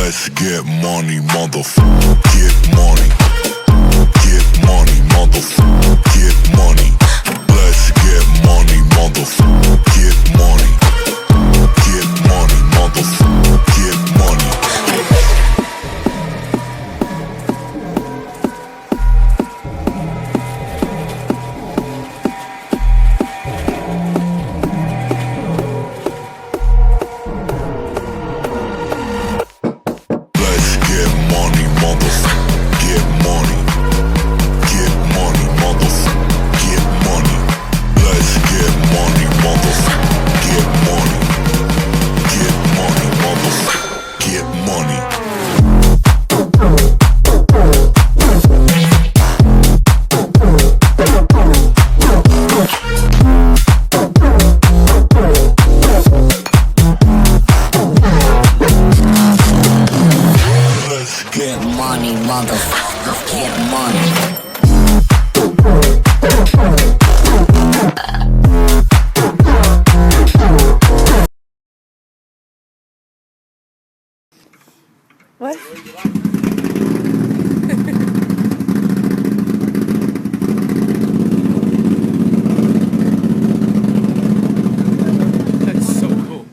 Let's get money, motherfucker. Get money. Get money, motherfucker. Get money. Let's get money, motherfucker. Get money. Get money, motherfucker. Get money. Get money, motherfucker, get money. What? That's so cool.